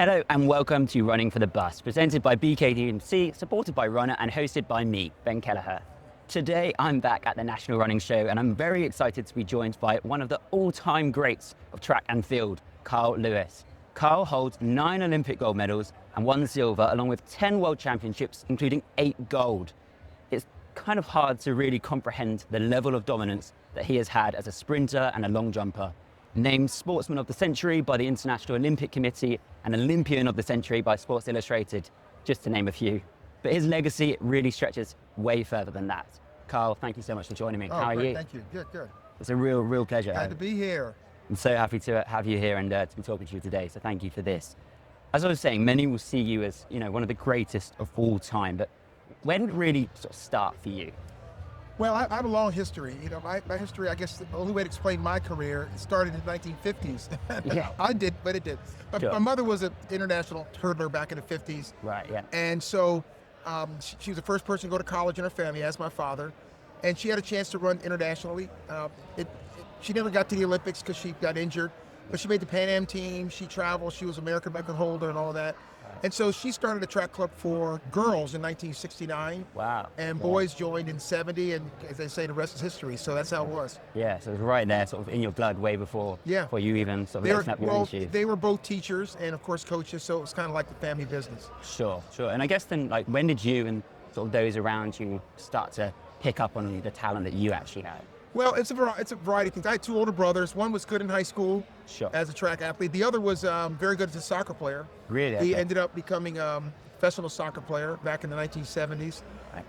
Hello and welcome to Running for the Bus, presented by BKDMC, supported by Runner and hosted by me, Ben Kelleher. Today I'm back at the National Running Show and I'm very excited to be joined by one of the all-time greats of track and field, Carl Lewis. Carl holds 9 Olympic gold medals and 1 silver, along with 10 world championships, including 8 gold. It's kind of hard to really comprehend the level of dominance that he has had as a sprinter and a long jumper. Named Sportsman of the Century by the International Olympic Committee and Olympian of the Century by Sports Illustrated, just to name a few. But his legacy really stretches way further than that. Carl, thank you so much for joining me. How are great. you? Thank you. Good. It's a real pleasure. Glad to be here. I'm so happy to have you here and to be talking to you today, so thank you for this. As I was saying, many will see you as one of the greatest of all time, but when did it really sort of start for you? Well, I have a long history. My history, I guess the only way to explain my career, it started in the 1950s. Yeah. I did, but it did. Sure. My mother was an international hurdler back in the 50s. Right, yeah. And so she was the first person to go to college in her family, as my father. And she had a chance to run internationally. She never got to the Olympics because she got injured, but she made the Pan Am team. She traveled. She was American record holder and all that. And so she started a track club for girls in 1969. Wow. And boys joined in 70, and as they say, the rest is history. So that's how it was. Yeah, so it was right there, sort of in your blood, way before you even sort of lacing up your own shoes. They were both teachers and, of course, coaches, so it was kind of like the family business. Sure. And I guess then, like, when did you and sort of those around you start to pick up on the talent that you actually had? Well, it's a variety of things. I had 2 older brothers. One was good in high school as a track athlete. The other was very good as a soccer player. Really? He ended up becoming a professional soccer player back in the 1970s. Right.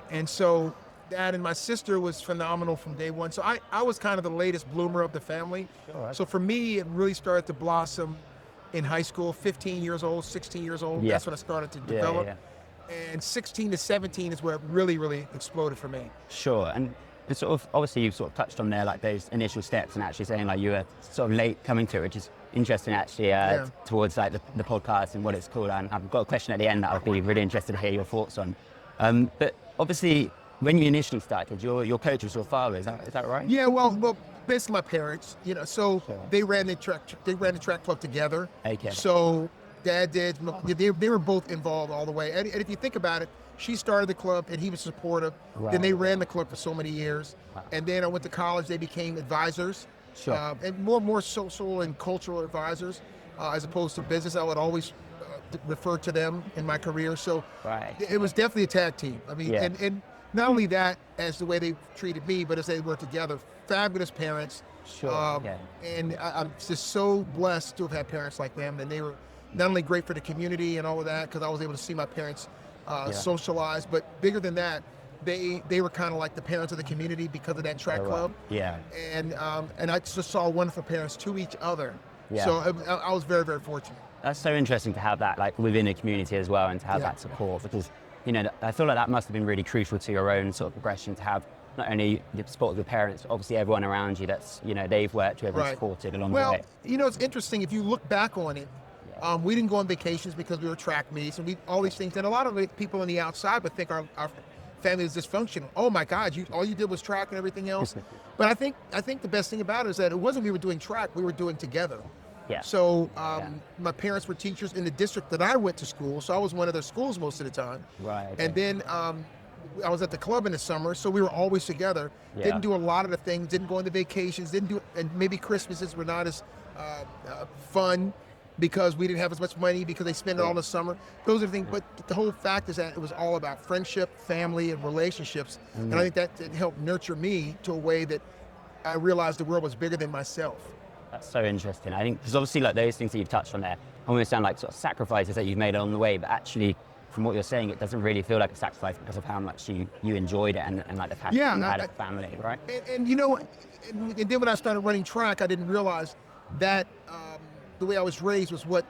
And so Dad and my sister was phenomenal from day one. So I was kind of the latest bloomer of the family. Sure. So for me, it really started to blossom in high school, 15 years old, 16 years old. Yeah. That's when I started to develop. Yeah. And 16 to 17 is where it really exploded for me. Sure. And it's sort of, obviously you've sort of touched on there, like those initial steps and actually saying like you were sort of late coming to it, which is interesting actually towards like the podcast and what it's called. And I've got a question at the end that I'd be really interested to hear your thoughts on. But obviously when you initially started, your coach was your father, is that right? Yeah, well, basically my parents, so Sure. they ran the track club together. Okay. So Dad did, they were both involved all the way. And if you think about it, she started the club and he was supportive. Right. Then they ran the club for so many years. Wow. And then I went to college, they became advisors. Sure. And more social and cultural advisors as opposed to business. I would always refer to them in my career. So Right. it was definitely a tag team. I mean, Yeah. and not only that, as the way they treated me, but as they worked together. Fabulous parents. Sure. Yeah. And I'm just so blessed to have had parents like them. And they were not only great for the community and all of that, because I was able to see my parents socialize, but bigger than that, they were kind of like the parents of the community because of that track club. Yeah. And I just saw wonderful parents to each other. Yeah. So I was very fortunate. That's so interesting to have that like within a community as well and to have that support, because I feel like that must have been really crucial to your own sort of progression, to have not only the support of your parents, but obviously everyone around you that's they've worked with and supported along the way. Well, it's interesting if you look back on it. We didn't go on vacations because we were track meets and all these things. And a lot of the people on the outside would think our family is dysfunctional. Oh my God, all you did was track and everything else. But I think the best thing about it is that it wasn't we were doing track, we were doing together. Yeah. So my parents were teachers in the district that I went to school, so I was one of their schools most of the time. Right. Okay. And then I was at the club in the summer, so we were always together. Yeah. Didn't do a lot of the things, didn't go on the vacations, and maybe Christmases were not as fun, because we didn't have as much money because they spent it all in the summer. Those are the things, but the whole fact is that it was all about friendship, family, and relationships. And I think that helped nurture me to a way that I realized the world was bigger than myself. That's so interesting. I think, because obviously like those things that you've touched on there almost sound like sort of sacrifices that you've made along the way, but actually from what you're saying, it doesn't really feel like a sacrifice because of how much you enjoyed it and like the passion you had as a family, right? And then when I started running track, I didn't realize that the way I was raised was what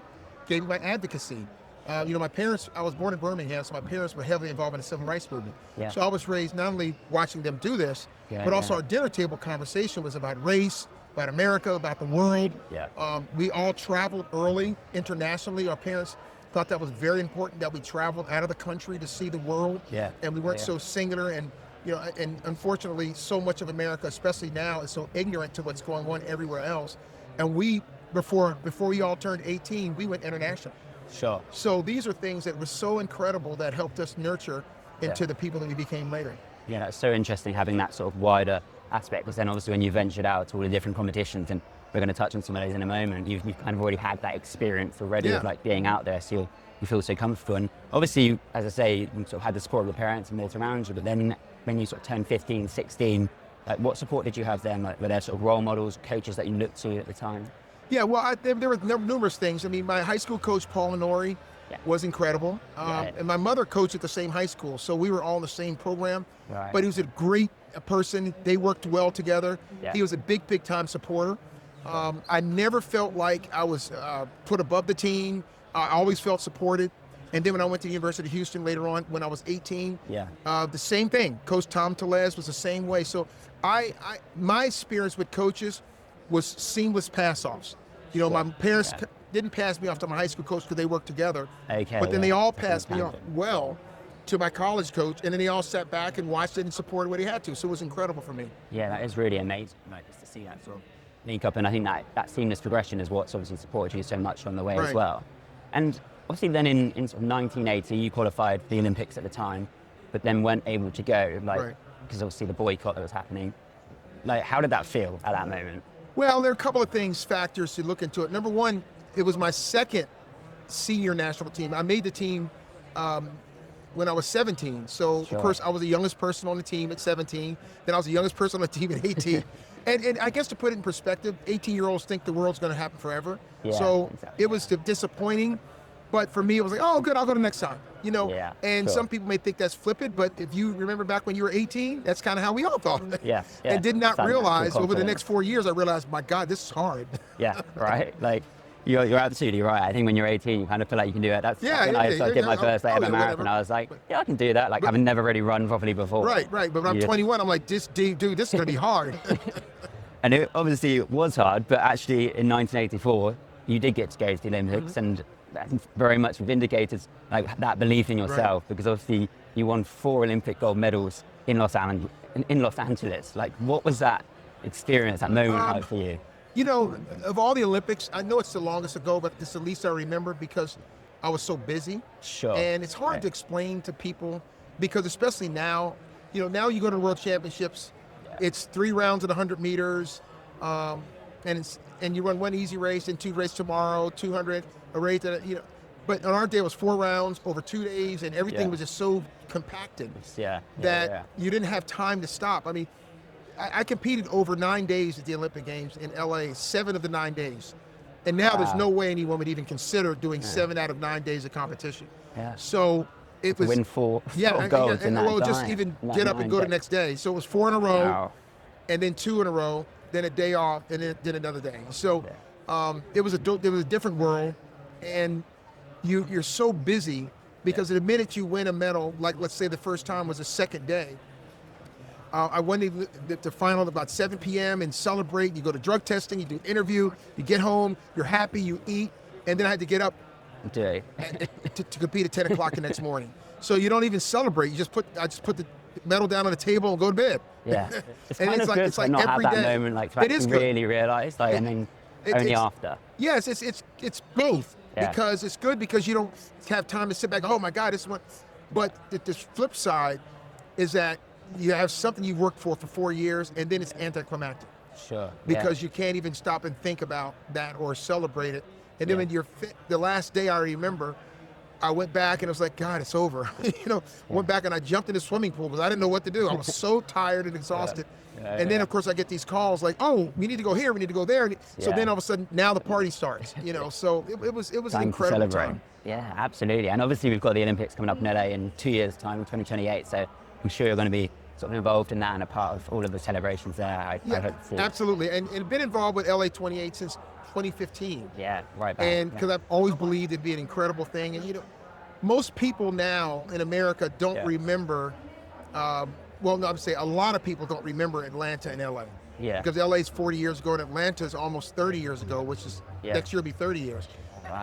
gave me my advocacy. My parents, I was born in Birmingham, so my parents were heavily involved in the civil rights movement. Yeah. So I was raised not only watching them do this, but also our dinner table conversation was about race, about America, about the world. Yeah. We all traveled early internationally. Our parents thought that was very important, that we traveled out of the country to see the world. Yeah. And we weren't so singular. And and unfortunately, so much of America, especially now, is so ignorant to what's going on everywhere else. And we before we all turned 18, we went international. Sure. So these are things that were so incredible that helped us nurture into the people that we became later. Yeah, that's so interesting having that sort of wider aspect, because then obviously when you ventured out to all the different competitions, and we're going to touch on some of those in a moment, you've kind of already had that experience already of like being out there, so you feel so comfortable. And obviously, as I say, you sort of had the support of your parents and those around you, but then when you sort of turned 15, 16, like what support did you have then? Like, were there sort of role models, coaches that you looked to at the time? Yeah, well, there were numerous things. I mean, my high school coach, Paul Honori, was incredible. And my mother coached at the same high school, so we were all in the same program. Right. But he was a great person. They worked well together. He was a big time supporter. I never felt like I was put above the team. I always felt supported. And then when I went to the University of Houston later on, when I was 18, the same thing. Coach Tom Tellez was the same way. So my experience with coaches was seamless pass-offs. You know, my parents didn't pass me off to my high school coach because they worked together. But then they all passed me off to my college coach, and then they all sat back and watched it and supported what he had to. So it was incredible for me. Yeah, that is really amazing, like, just to see that sort of link up. And I think that seamless progression is what's obviously supported you so much on the way as well. And obviously then in sort of 1980, you qualified for the Olympics at the time, but then weren't able to go, like, because obviously the boycott that was happening. Like, how did that feel at that moment? Well, there are a couple of factors to look into it. Number one, it was my second senior national team. I made the team when I was 17. So, of course, I was the youngest person on the team at 17. Then I was the youngest person on the team at 18. and I guess to put it in perspective, 18-year-olds think the world's going to happen forever. It was disappointing. But for me, it was like, oh, good, I'll go the next time. You know, some people may think that's flippant, but if you remember back when you were 18, that's kind of how we all thought. And did not realize over the next 4 years, I realized, my God, this is hard. Like, you're absolutely right. I think when you're 18, you kind of feel like you can do it. That's I did my first ever marathon. I was like, I can do that. Like, I've never really run properly before. Right. But when I'm 21, I'm like, dude, this is going to be hard. And it obviously was hard, but actually in 1984, you did get to go to the Olympics, and that very much vindicated like that belief in yourself, because obviously you won 4 Olympic gold medals in Los Angeles. Like, what was that experience, that moment like for you? You know, of all the Olympics, I know it's the longest ago, but it's the least I remember because I was so busy. And it's hard to explain to people, because especially now, you know, now you go to the World Championships, it's 3 rounds at 100 meters, and you run 1 easy race and 2 races tomorrow, 200, a race that, you know, but on our day it was 4 rounds over 2 days, and everything was just so compacted that you didn't have time to stop. I mean, I competed over 9 days at the Olympic Games in LA, 7 of the 9 days. And now there's no way anyone would even consider doing 7 out of 9 days of competition. So it was win 4 golds in that well, time, just even get up and go the next day. So it was 4 in a row, and then 2 in a row, then a day off, and then another day. So it was a different world, and you're so busy because the minute you win a medal, like let's say the first time was the second day, I won the final at about 7 p.m. and celebrate. You go to drug testing, you do an interview, you get home, you're happy, you eat, and then I had to get up to compete at 10 o'clock the next morning. So you don't even celebrate. I just put the medal down on the table and go to bed. It's kind of good it's like not every have that day. Moment, like to actually really realize, like, and then only after. Yes, it's both. Because it's good because you don't have time to sit back, oh my God, this is what. But the flip side is that you have something you've worked for 4 years, and then it's anticlimactic. Because you can't even stop and think about that or celebrate it. And then when you're the last day, I remember, I went back and it was like, God, it's over. Went back and I jumped in the swimming pool because I didn't know what to do. I was so tired and exhausted. And then, of course, I get these calls like, oh, we need to go here, we need to go there. So then all of a sudden, now the party starts, So it was an incredible time. Yeah, absolutely. And obviously, we've got the Olympics coming up in LA in 2 years' time, in 2028. So I'm sure you're going to be sort of involved in that and a part of all of the celebrations there. I hope to see. Absolutely. And been involved with LA 28 since 2015. Right back. And because I've always believed it'd be an incredible thing. And, most people now in America don't remember, well, no, I'm saying a lot of people don't remember Atlanta and LA. Because LA is 40 years ago and Atlanta is almost 30 years ago, which is next year will be 30 years.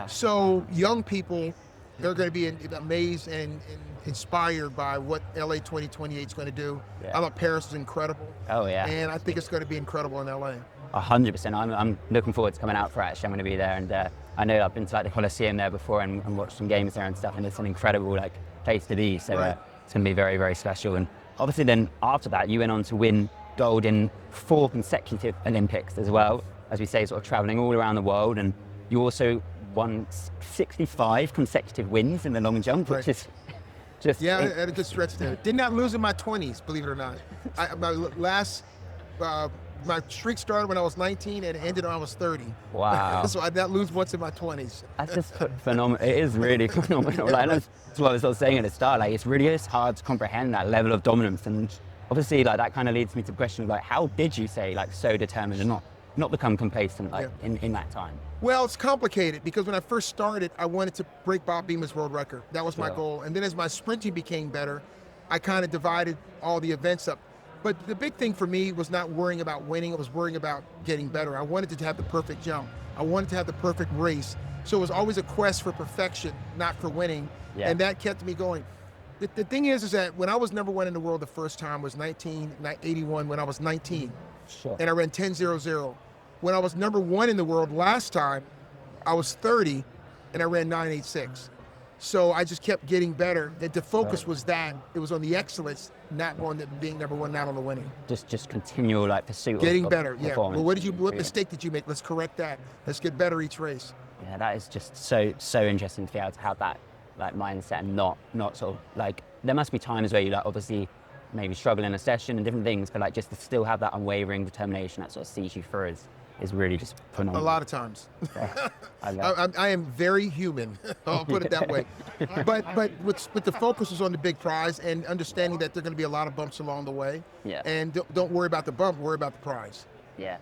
So young people, they're going to be amazed and inspired by what LA 2028 is going to do. I thought Paris is incredible. And I think it's going to be incredible in LA. 100%. I'm looking forward to coming out for it. Actually, I'm going to be there, and I know I've been to like the Coliseum there before and watched some games there and stuff, and it's an incredible like place to be. So it's going to be very, very special. And obviously, then after that, you went on to win gold in 4 consecutive Olympics as well, as we say, sort of traveling all around the world. And you also won 65 consecutive wins in the long jump, which is just I had a good stretch there. Did not lose in my 20s, believe it or not. My streak started when I was 19 and it ended when I was 30. Wow. So I did not lose once in my 20s. That's just phenomenal. It is really phenomenal. Like, that's what I was sort of saying at the start. Like, it's really hard to comprehend that level of dominance. And obviously, like, that kind of leads me to the question of, like, how did you say, like, so determined and not become complacent, like, in that time? Well, it's complicated because when I first started, I wanted to break Bob Beamer's world record. That was my goal. And then as my sprinting became better, I kind of divided all the events up. But the big thing for me was not worrying about winning. It was worrying about getting better. I wanted to have the perfect jump. I wanted to have the perfect race. So it was always a quest for perfection, not for winning. And that kept me going. The thing is that when I was number 1 in the world the first time was 1981 when I was 19. And I ran 10.00. When I was number 1 in the world last time, I was 30 and I ran 9.86. So I just kept getting better. The focus was that. It was on the excellence, not on being number 1, not on the winning. Just continual like pursuit getting of better, performance. Well, what mistake did you make? Let's correct that. Let's get better each race. Yeah, that is just so interesting to be able to have that like mindset and not sort of like, there must be times where you like obviously maybe struggle in a session and different things, but like just to still have that unwavering determination that sort of sees you through is really just phenomenal. A lot of times. Yeah, I am very human. I'll put it that way. But with the focus is on the big prize and understanding that there are going to be a lot of bumps along the way. Yeah. And don't worry about the bump. Worry about the prize. Yeah,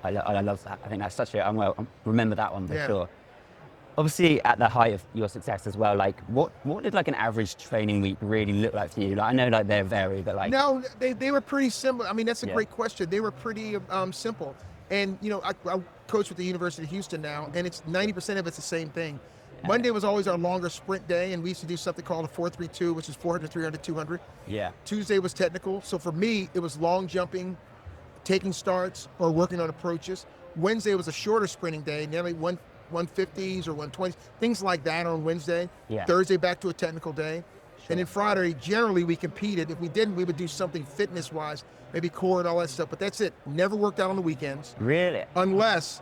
I love that. I think that's such a remember that one for sure. Obviously, at the height of your success as well, like what did like an average training week really look like for you? Like, I know like they vary, but like no, they were pretty simple. I mean, that's a great question. They were pretty simple. And you know, I coach with the University of Houston now, and it's 90% of it's the same thing. Monday was always our longer sprint day, and we used to do something called a 4-3-2, which is 400, 300, 200. Yeah. Tuesday was technical, so for me, it was long jumping, taking starts, or working on approaches. Wednesday was a shorter sprinting day, nearly 150s or 120s, things like that on Wednesday. Yeah. Thursday back to a technical day. And then Friday, generally we competed. If we didn't, we would do something fitness-wise, maybe core and all that stuff. But that's it. Never worked out on the weekends. Really? Unless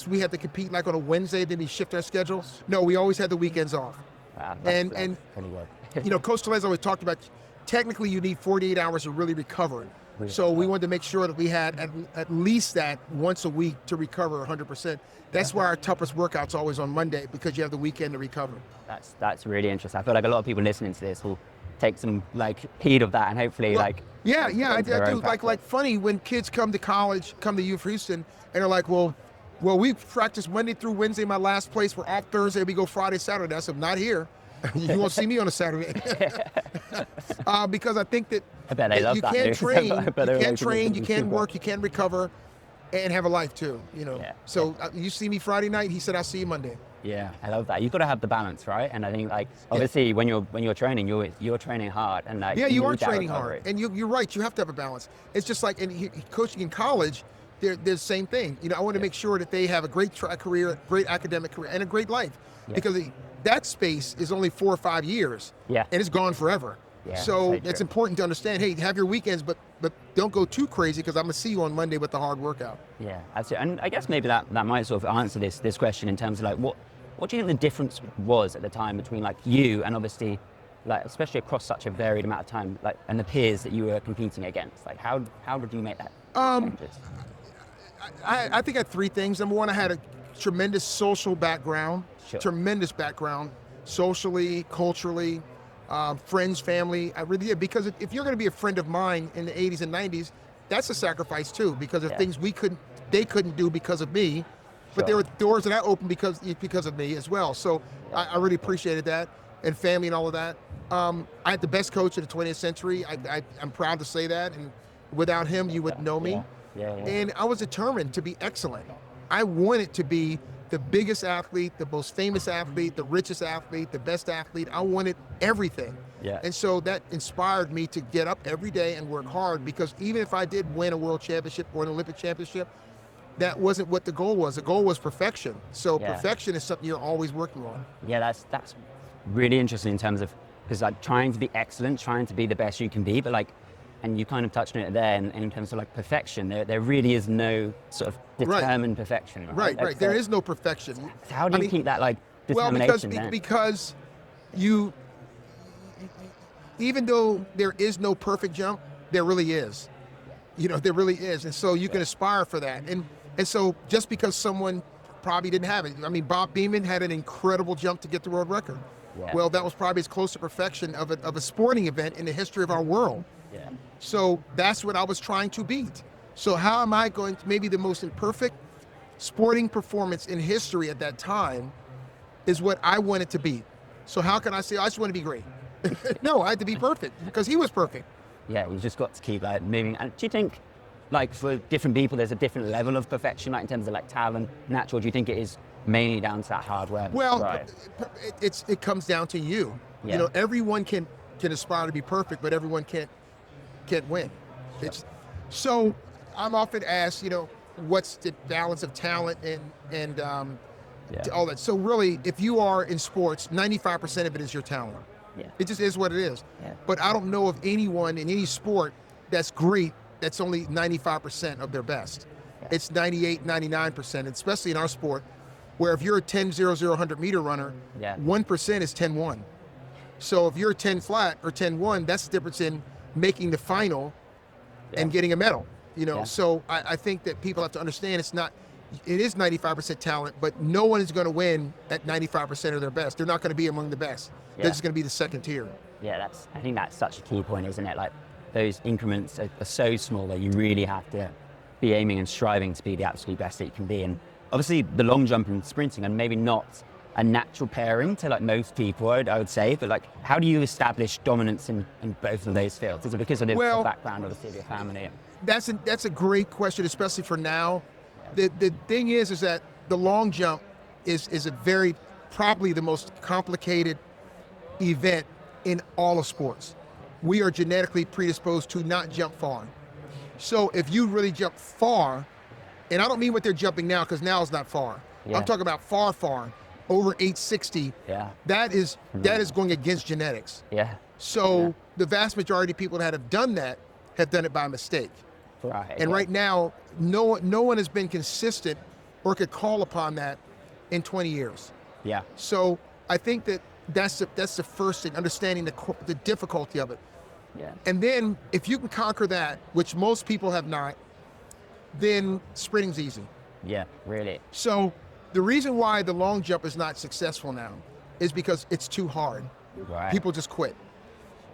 we had to compete like on a Wednesday, then we shift our schedule. No, we always had the weekends off. Wow, and pretty good. you know, Coach Tellez always talked about, technically you need 48 hours to really recover. So we wanted to make sure that we had at least that once a week to recover 100%. That's why our toughest workout's always on Monday, because you have the weekend to recover. That's really interesting. I feel like a lot of people listening to this will take some like heed of that and hopefully I do. Like funny when kids come to college, come to U for Houston, and they're like, well, we practice Monday through Wednesday. My last place, we're off Thursday. We go Friday, Saturday. I said, I'm not here. You won't see me on a Saturday. Because I think that you can't train, you can't work, you can't recover, and have a life too. You know. Yeah. So you see me Friday night. He said, I'll see you Monday. Yeah, I love that. You've got to have the balance, right? And I think, like, obviously, when you're training, you're training hard, and like you are training hard, and you're right. You have to have a balance. It's just like coaching in college. There's the same thing. You know, I want to make sure that they have a great track career, great academic career, and a great life, because that space is only 4 or 5 years, and it's gone forever. Yeah, so it's important to understand. Hey, have your weekends, but don't go too crazy, because I'm gonna see you on Monday with the hard workout. Yeah, absolutely. And I guess maybe that might sort of answer this question in terms of like what do you think the difference was at the time between like you and obviously like especially across such a varied amount of time, like, and the peers that you were competing against? Like how did you make that changes? I think I had 3 things. Number 1, I had a tremendous social background, tremendous background, socially, culturally, friends, family. I really did, because if you're going to be a friend of mine in the 80s and 90s, that's a sacrifice too, because of things they couldn't do because of me, but there were doors that I opened because of me as well. So I really appreciated that, and family and all of that. I had the best coach of the 20th century. I'm proud to say that, and without him, you wouldn't know me. And I was determined to be excellent. I wanted to be the biggest athlete, the most famous athlete, the richest athlete, the best athlete. I wanted everything. Yeah. And so that inspired me to get up every day and work hard, because even if I did win a world championship or an Olympic championship, that wasn't what the goal was. The goal was perfection. So perfection is something you're always working on. Yeah, that's really interesting in terms of, because like trying to be excellent, trying to be the best you can be, but like, and you kind of touched on it there in terms of like perfection, there really is no sort of determined perfection. Right. There is no perfection. So how do you keep that like determination? Well, because you, even though there is no perfect jump, there really is. There really is. And so you can aspire for that. And so just because someone probably didn't have it. I mean, Bob Beamon had an incredible jump to get the world record. Yeah. Well, that was probably as close to perfection of a sporting event in the history of our world. Yeah. So that's what I was trying to beat. So how am I going to, maybe the most imperfect sporting performance in history at that time is what I wanted to beat. So how can I say, I just want to be great? No, I had to be perfect because he was perfect. Yeah, you just got to keep like moving. And do you think, like for different people, there's a different level of perfection, like in terms of like talent, natural? Do you think it is mainly down to that hard work? Well, it comes down to you. Yeah. Everyone can aspire to be perfect, but everyone can't win. Sure. So I'm often asked, what's the balance of talent and all that. So really, if you are in sports, 95% of it is your talent. Yeah. It just is what it is. Yeah. But I don't know of anyone in any sport that's great that's only 95% of their best. Yeah. It's 98, 99%, especially in our sport, where if you're a 10-0-0 100-meter runner, 1% is 10-1. So if you're a 10 flat or 10-1, that's the difference in making the final and getting a medal. So I think that people have to understand it is 95% talent, but no one is going to win at 95% of their best. They're not going to be among the best. Yeah. They're just going to be the second tier. Yeah, I think that's such a key point, isn't it? Like those increments are so small that you really have to be aiming and striving to be the absolute best that you can be. And obviously the long jump and sprinting are maybe not a natural pairing to like most people, I would say, but like how do you establish dominance in both of those fields? Is it because of the background obviously of your family? That's a great question, especially for now. The thing is that the long jump is a very, probably the most complicated event in all of sports. We are genetically predisposed to not jump far. So if you really jump far, and I don't mean what they're jumping now, because now is not far. Yeah. I'm talking about far, over 860. Yeah. That is going against genetics. Yeah. So the vast majority of people that have done it by mistake. Right. And right now, no one has been consistent or could call upon that in 20 years. Yeah. So I think that's the first thing, understanding the difficulty of it. Yeah. And then if you can conquer that, which most people have not, then sprinting's easy. Yeah, really. So the reason why the long jump is not successful now is because it's too hard. Right. People just quit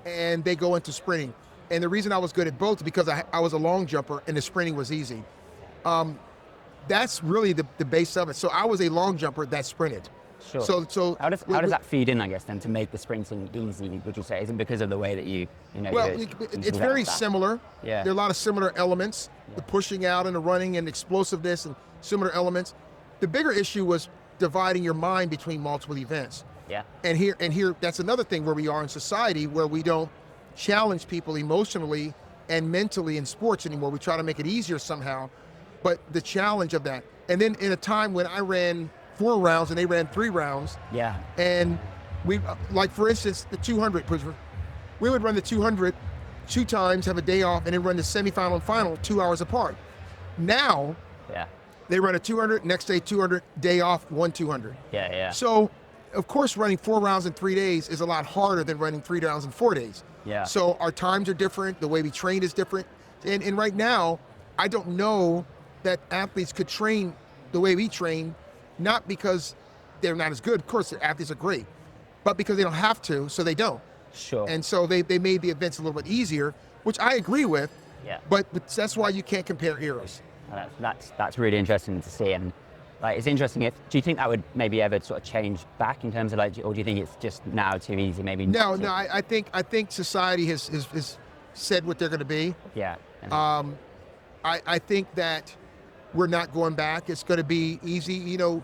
and they go into sprinting. And the reason I was good at both is because I was a long jumper and the sprinting was easy. That's really the base of it. So I was a long jumper that sprinted. Sure. So how does that feed in, I guess, then to make the sprinting easy? Would you say? Is it because of the way that you know? Well, it's very similar. Yeah. There are a lot of similar elements, the pushing out and the running and explosiveness and similar elements. The bigger issue was dividing your mind between multiple events. Yeah. And here, that's another thing where we are in society where we don't challenge people emotionally and mentally in sports anymore. We try to make it easier somehow, but the challenge of that. And then in a time when I ran 4 rounds and they ran 3 rounds. Yeah. And we, like for instance, the 200, we would run the 200 2 times, have a day off, and then run the semifinal and final 2 hours apart. Now, they run a 200, next day 200, day off, 1 200. Yeah. So, of course, running 4 rounds in 3 days is a lot harder than running 3 rounds in 4 days. Yeah. So our times are different, the way we train is different. And right now, I don't know that athletes could train the way we train, not because they're not as good. Of course, the athletes are great, but because they don't have to, so they don't. Sure. And so they made the events a little bit easier, which I agree with. Yeah. But that's why you can't compare eras. That's really interesting to see, and like it's interesting. Do you think that would maybe ever sort of change back in terms of like, or do you think it's just now too easy? Maybe. No. I think society has said what they're going to be. Yeah. I think that we're not going back. It's going to be easy. You know,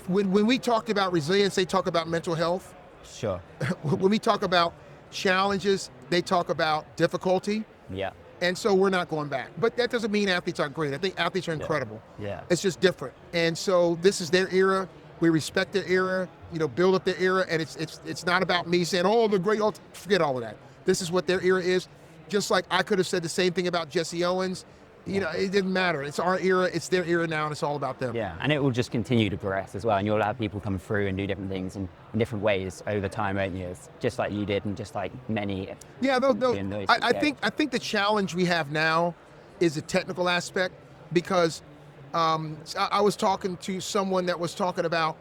when we talked about resilience, they talk about mental health. Sure. When we talk about challenges, they talk about difficulty. Yeah. And so we're not going back. But that doesn't mean athletes aren't great. I think athletes are incredible. Yeah. It's just different. And so this is their era. We respect their era, build up their era. And it's not about me saying, oh, they're great. Forget all of that. This is what their era is. Just like I could have said the same thing about Jesse Owens. It didn't matter. It's our era. It's their era now, and it's all about them. Yeah, and it will just continue to progress as well, and you'll have people come through and do different things in different ways over time, won't you? It's just like you did, and just like many. Yeah, I think the challenge we have now is a technical aspect, because I was talking to someone that was talking about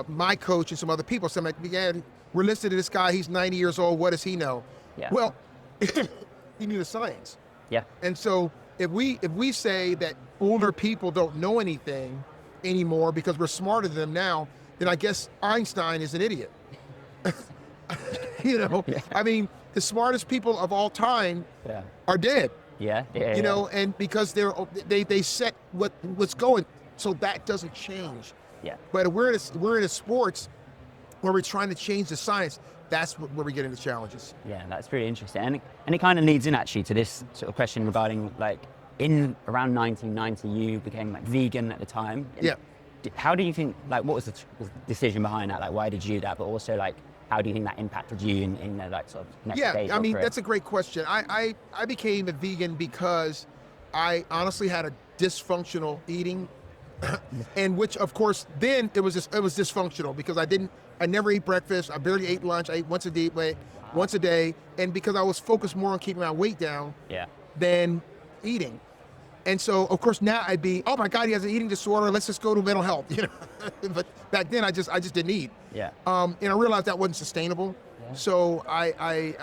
my coach and some other people. So I'm like, yeah, we're listening to this guy. He's 90 years old. What does he know? Yeah. Well, he knew the science. Yeah. And so if we say that older people don't know anything anymore because we're smarter than them now, then I guess Einstein is an idiot. Yeah. I mean, the smartest people of all time are dead. Yeah. And because they set what's going, so that doesn't change. Yeah. But we're in a sports where we're trying to change the science. That's where we get into challenges. Yeah, that's really interesting. And it kind of leads in actually to this sort of question regarding, like, in around 1990, you became like vegan at the time. Yeah. How do you think, like, what was the decision behind that? Like, why did you do that? But also, like, how do you think that impacted you in the, like, sort of next stage? Yeah, I mean, that's a great question. I became a vegan because I honestly had a dysfunctional eating, and which, of course, then it was dysfunctional because I never ate breakfast. I barely ate lunch. I ate once a day, and because I was focused more on keeping my weight down than eating. And so, of course, now I'd be, oh my God, he has an eating disorder. Let's just go to mental health, But back then, I just didn't eat. Yeah. And I realized that wasn't sustainable. Yeah. So I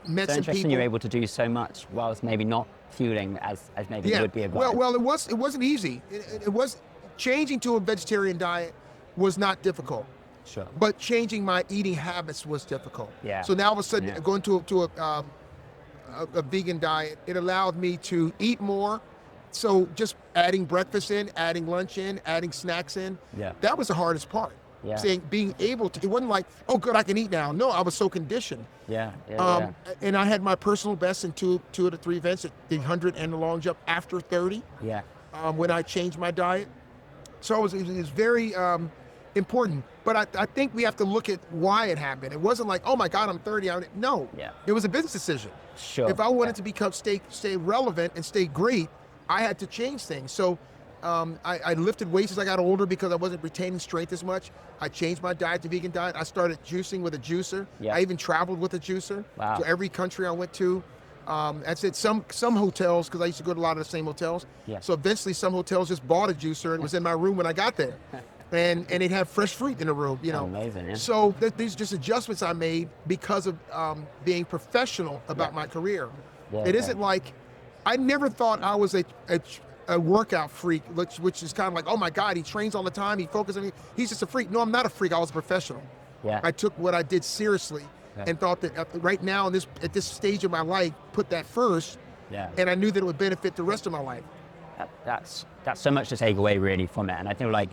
met some people. You're able to do so much whilst maybe not fueling as maybe you would be advised. Well, it wasn't easy. It was changing to a vegetarian diet was not difficult. Sure. But changing my eating habits was difficult. Yeah. So now all of a sudden, going to a vegan diet, it allowed me to eat more. So just adding breakfast in, adding lunch in, adding snacks in, that was the hardest part. Yeah. Being able to, it wasn't like, oh, good, I can eat now. No, I was so conditioned. And I had my personal best in two of the three events, the 100 and the long jump after 30. Yeah. When I changed my diet. So it was very important. But I think we have to look at why it happened. It wasn't like, oh my God, I'm 30. No. Yeah. It was a business decision. Sure. If I wanted to stay relevant and stay great, I had to change things. So I lifted weights as I got older because I wasn't retaining strength as much. I changed my diet to vegan diet. I started juicing with a juicer. Yeah. I even traveled with a juicer. Wow. To every country I went to. That's it. Some hotels, because I used to go to a lot of the same hotels. Yeah. So eventually some hotels just bought a juicer and it was in my room when I got there. And it had fresh fruit in the room, Amazing, yeah. So these are just adjustments I made because of being professional about my career. Yeah, it isn't like, I never thought I was a workout freak, which is kind of like, oh my God, he trains all the time, he focuses on me. He's just a freak. No, I'm not a freak. I was a professional. Yeah. I took what I did seriously and thought that right now at this stage of my life, put that first. Yeah. And I knew that it would benefit the rest of my life. That's so much to take away really from it. And I feel like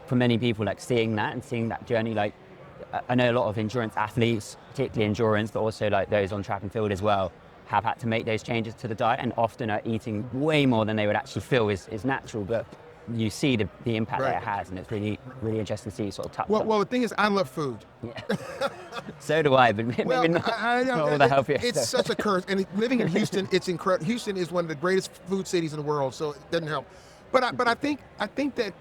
for many people, like seeing that journey, like I know a lot of endurance athletes, particularly endurance, but also like those on track and field as well, have had to make those changes to the diet and often are eating way more than they would actually feel is natural. But you see the impact that it has, and it's really, really interesting to see sort of touch on. Well, the thing is, I love food. Yeah. So do I, but maybe not all the healthiest. It's such a curse. And living in Houston, it's incredible. Houston is one of the greatest food cities in the world, so it doesn't help. But I think that,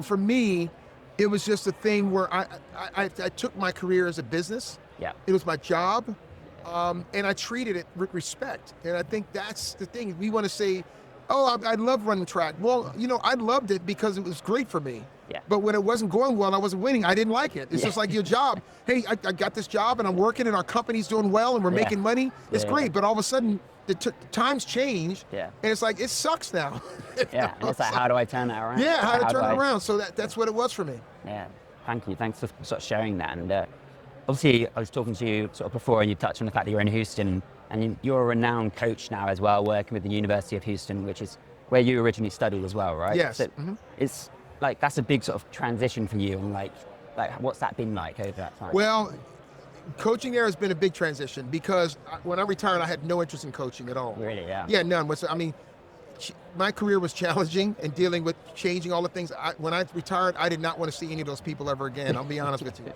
for me, it was just a thing where I took my career as a business. Yeah. It was my job, and I treated it with respect. And I think that's the thing. We want to say, oh, I love running track. Well, I loved it because it was great for me. Yeah. But when it wasn't going well, I wasn't winning, I didn't like it. It's just like your job. Hey, I got this job and I'm working and our company's doing well and we're making money. It's great. But all of a sudden, the times change. Yeah. And it's like, it sucks now. Yeah. And it's like, how do I turn that around? Yeah, how to turn it around. So that's what it was for me. Yeah. Thank you. Thanks for sort of sharing that. And obviously, I was talking to you sort of before and you touched on the fact that you're in Houston and you're a renowned coach now as well, working with the University of Houston, which is where you originally studied as well, right? Yes. So it's like, that's a big sort of transition for you. And like what's that been like over that time? Well, Coaching there has been a big transition because when I retired, I had no interest in coaching at all. Really, yeah. Yeah, none. I mean, my career was challenging and dealing with changing all the things. When I retired, I did not want to see any of those people ever again. I'll be honest with you.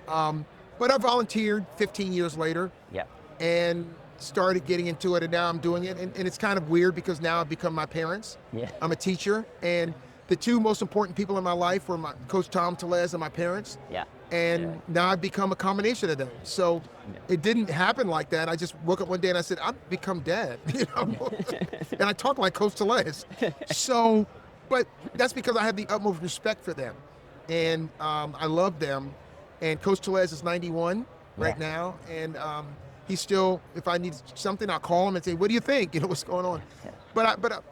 But I volunteered 15 years later. Yeah. And started getting into it, and now I'm doing it. And it's kind of weird because now I've become my parents. Yeah. I'm a teacher, and the two most important people in my life were my coach Tom Tellez and my parents. Yeah. And now I've become a combination of them. So it didn't happen like that. I just woke up one day and I said, I've become dad. And I talk like Coach Tellez. So, but that's because I have the utmost respect for them. And I love them. And Coach Tellez is 91 right now. And he's still, if I need something, I'll call him and say, what do you think? You know, what's going on? But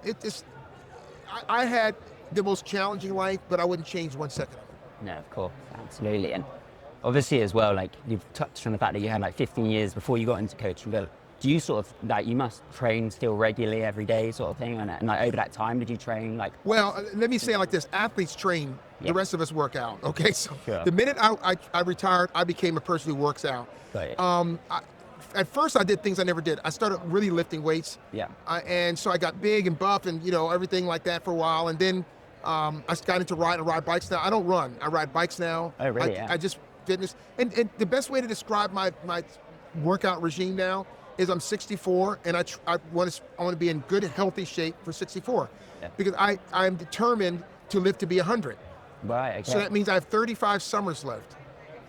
I had the most challenging life, but I wouldn't change 1 second of it. No, of course, absolutely. And obviously as well, like you've touched on the fact that you had like 15 years before you got into coaching, but do you sort of, like you must train still regularly every day sort of thing? And like over that time, did you train like? Well, let me say it like this, athletes train, the rest of us work out, okay? So Sure. the minute I retired, I became a person who works out. Right. At first I did things I never did. I started really lifting weights. Yeah. And so I got big and buff and, you know, everything like that for a while. And then I got into ride bikes now. I don't run. I ride bikes now. Oh, really? I just fitness. And the best way to describe my workout regime now is I'm 64 and I want to be in good, healthy shape for 64. Yeah. Because I'm determined to live to be 100. Right, okay. So that means I have 35 summers left.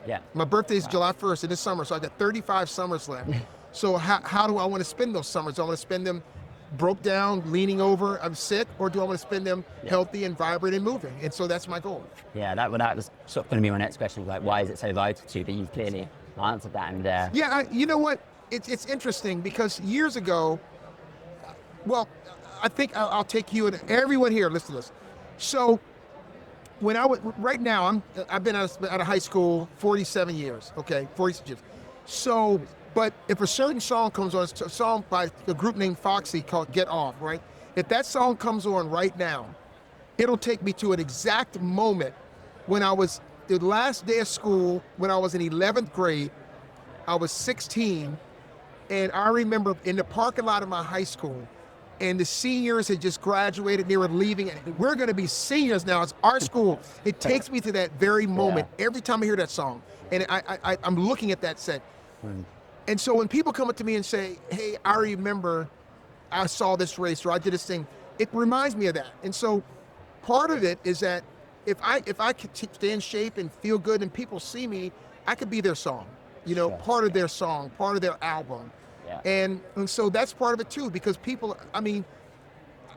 Yeah. My birthday is July 1st in this summer, so I got 35 summers left. So how do I want to spend those summers? Do I want to spend them broke down, leaning over, I'm sick, or do I want to spend them healthy and vibrant and moving? And so that's my goal. Yeah, that was sort of going to be my next question, like why is it so vital to you? But you've clearly answered that. And yeah, you know what? It's interesting because years ago, well, I think I'll take you and everyone here, listen to this. So when right now, I've been out of high school 47 years, okay, 46 years. So, but if a certain song comes on, it's a song by a group named Foxy called Get Off, right? If that song comes on right now, it'll take me to an exact moment when I was, the last day of school, when I was in 11th grade, I was 16, and I remember in the parking lot of my high school, and the seniors had just graduated, they were leaving, and we're gonna be seniors now, it's our school. It takes me to that very moment every time I hear that song, and I'm looking at that set. And so when people come up to me and say, hey, I remember I saw this race, or I did this thing, it reminds me of that. And so part of it is that if I could stay in shape and feel good and people see me, I could be their song, you know, part of their song, part of their album. Yeah. And so that's part of it too, because people, I mean,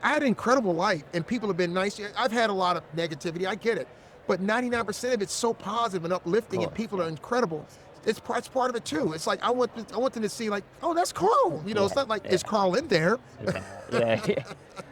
I had an incredible life and people have been nice. I've had a lot of negativity, I get it, but 99% of it's so positive and uplifting and people are incredible. It's part of it too. It's like, I want them to see like, oh, that's Carl. You know, it's not like, is Carl in there? Yeah.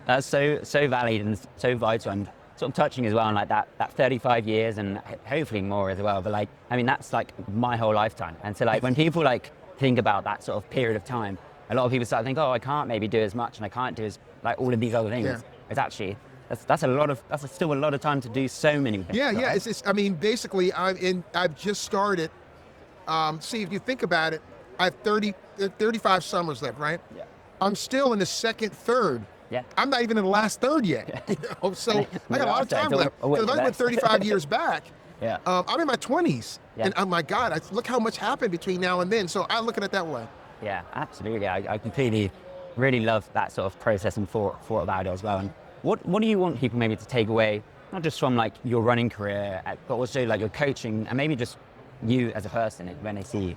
That's so valid and so vital, and sort of touching as well on like that 35 years and hopefully more as well. But like, I mean, that's like my whole lifetime. And so like when people like think about that sort of period of time, a lot of people start to think, oh, I can't maybe do as much and I can't do as like all of these other things. Yeah. It's actually, that's still a lot of time to do so many things. Yeah, right? yeah. It's I mean, basically, I've just started. See, if you think about it, I have 35 summers left, right? Yeah. I'm still in the second third. Yeah. I'm not even in the last third yet. You know? So I got a lot of time left. Because if I went 35 years back, I'm in my 20s. Yeah. And oh my God, look how much happened between now and then. So I look at it that way. Yeah, absolutely. I completely really love that sort of process and thought about it as well. And what do you want people maybe to take away, not just from like your running career, but also like your coaching and maybe just you as a person when they see you?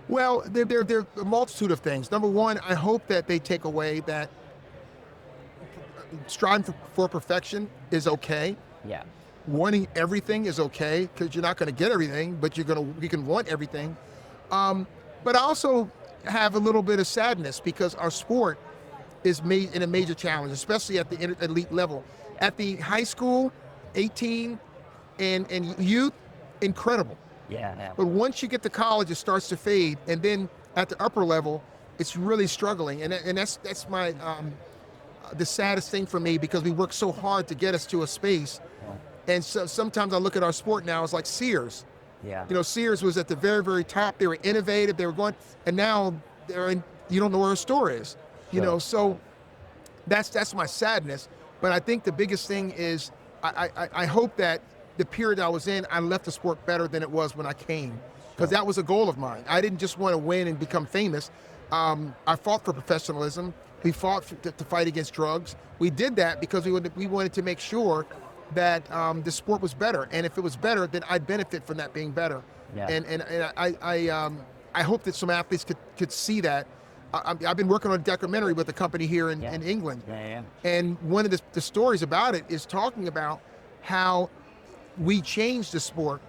Well, there are a multitude of things. Number one, I hope that they take away that striving for perfection is okay. Yeah. Wanting everything is okay, because you're not going to get everything, but you can want everything. But I also have a little bit of sadness because our sport is in a major challenge, especially at the elite level. At the high school, 18 and youth, incredible. Yeah. But once you get to college, it starts to fade, and then at the upper level, it's really struggling, and that's my the saddest thing for me, because we work so hard to get us to a space, and so sometimes I look at our sport now as like Sears. Yeah. You know, Sears was at the very, very top. They were innovative. They were going, and now they're in. You don't know where a store is. You Sure. know, so that's my sadness. But I think the biggest thing is I hope that the period I was in, I left the sport better than it was when I came, because that was a goal of mine. I didn't just want to win and become famous. I fought for professionalism. We fought to fight against drugs. We did that because we wanted to make sure that the sport was better, and if it was better, then I'd benefit from that being better. Yeah. And I hope that some athletes could see that. I've been working on a documentary with a company here in England, and one of the stories about it is talking about how we changed the sport,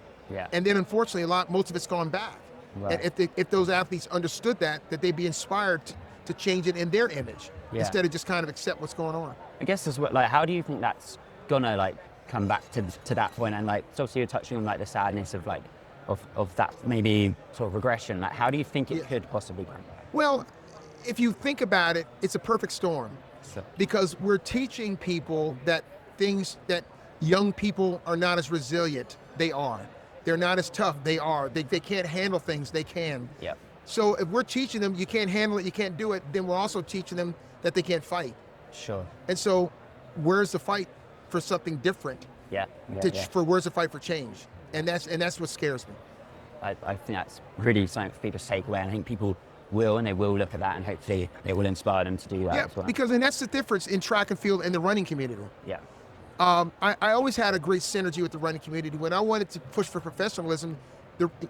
and then unfortunately most of it's gone back. Right. And if those athletes understood that they'd be inspired to change it in their image instead of just kind of accept what's going on. I guess as well, like, how do you think that's gonna like come back to that point? And like, so obviously you're touching on like the sadness of like of that maybe sort of regression. Like, how do you think it could possibly come back? Well, if you think about it, it's a perfect storm, Sure. because we're teaching people that things that young people are not as resilient. They are. They're not as tough. They are. They can't handle things. They can. Yeah. So if we're teaching them you can't handle it, you can't do it, then we're also teaching them that they can't fight. Sure. And so where's the fight for something different? Where's the fight for change? And that's what scares me. I think that's really something for people to take away. And I think people will, and they will look at that, and hopefully it will inspire them to do that as well. Because that's the difference in track and field and the running community. Yeah. I always had a great synergy with the running community. When I wanted to push for professionalism,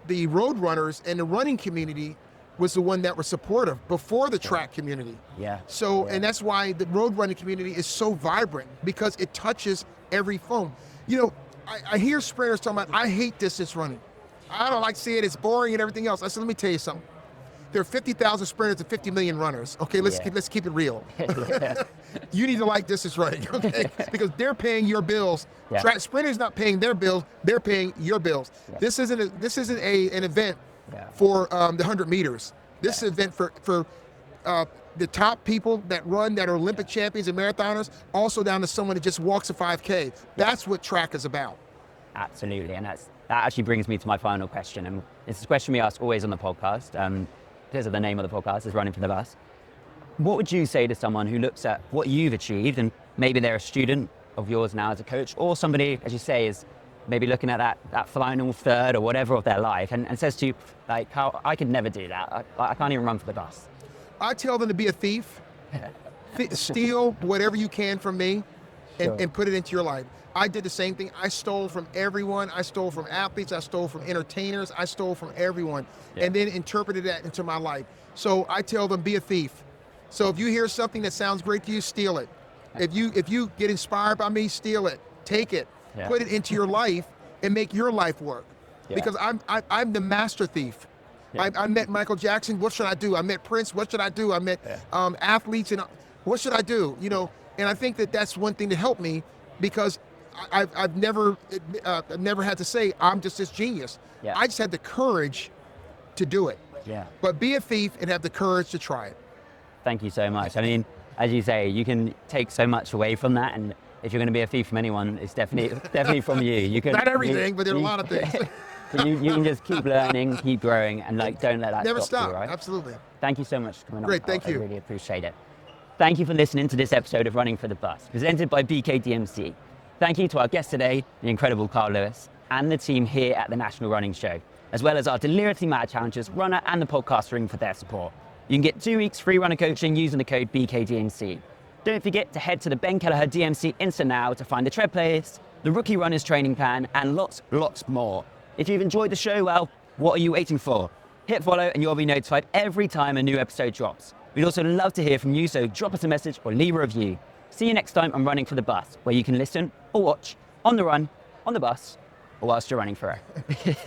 the road runners and the running community was the one that were supportive before the track community. Yeah. So, and that's why the road running community is so vibrant, because it touches every foam. You know, I hear sprinters talking about, I hate distance running. I don't like seeing it, it's boring and everything else. I said, let me tell you something. There are 50,000 sprinters and 50 million runners. Okay, let's keep it real. You need to like distance running, okay? Because they're paying your bills. Yeah. Sprinters not paying their bills; they're paying your bills. Yeah. This isn't an event for the 100 meters. This is an event for the top people that run, that are Olympic champions and marathoners, also down to someone that just walks a 5K. That's what track is about. Absolutely, and that actually brings me to my final question, and it's a question we ask always on the podcast. Because of the name of the podcast is Running for the Bus. What would you say to someone who looks at what you've achieved, and maybe they're a student of yours now as a coach, or somebody, as you say, is maybe looking at that final third or whatever of their life, and says to you, like, how I could never do that. I can't even run for the bus. I tell them to be a thief. Steal whatever you can from me and put it into your life. I did the same thing. I stole from everyone. I stole from athletes. I stole from entertainers. I stole from everyone, and then interpreted that into my life. So I tell them, be a thief. So if you hear something that sounds great to you, steal it. If you get inspired by me, steal it. Take it. Put it into your life and make your life work. Because I'm the master thief. I met Michael Jackson. What should I do? I met Prince. What should I do? I met athletes, and what should I do? You know, and I think that's one thing that helped me, because I've never had to say I'm just this genius. I just had the courage to do it. But be a thief and have the courage to try it. Thank you so much. I mean, as you say, you can take so much away from that, and if you're going to be a thief from anyone, it's definitely from you. You can not everything, but there are a lot of things. you can just keep learning, keep growing, and like don't let that never stop. you, right? Absolutely. Thank you so much for coming on. Great, thank you. I really appreciate it. Thank you for listening to this episode of Running for the Bus, presented by BKDMC. Thank you to our guest today, the incredible Carl Lewis, and the team here at the National Running Show, as well as our deliriously mad challengers, Runner and the podcast Ring, for their support. You can get 2 weeks free runner coaching using the code BKDMC. Don't forget to head to the Ben Kelleher DMC Insta now to find the tread playlist, the rookie runners training plan, and lots more. If you've enjoyed the show, well, what are you waiting for? Hit follow and you'll be notified every time a new episode drops. We'd also love to hear from you, so drop us a message or leave a review. See you next time on Running for the Bus, where you can listen or watch on the run, on the bus, or whilst you're running for it.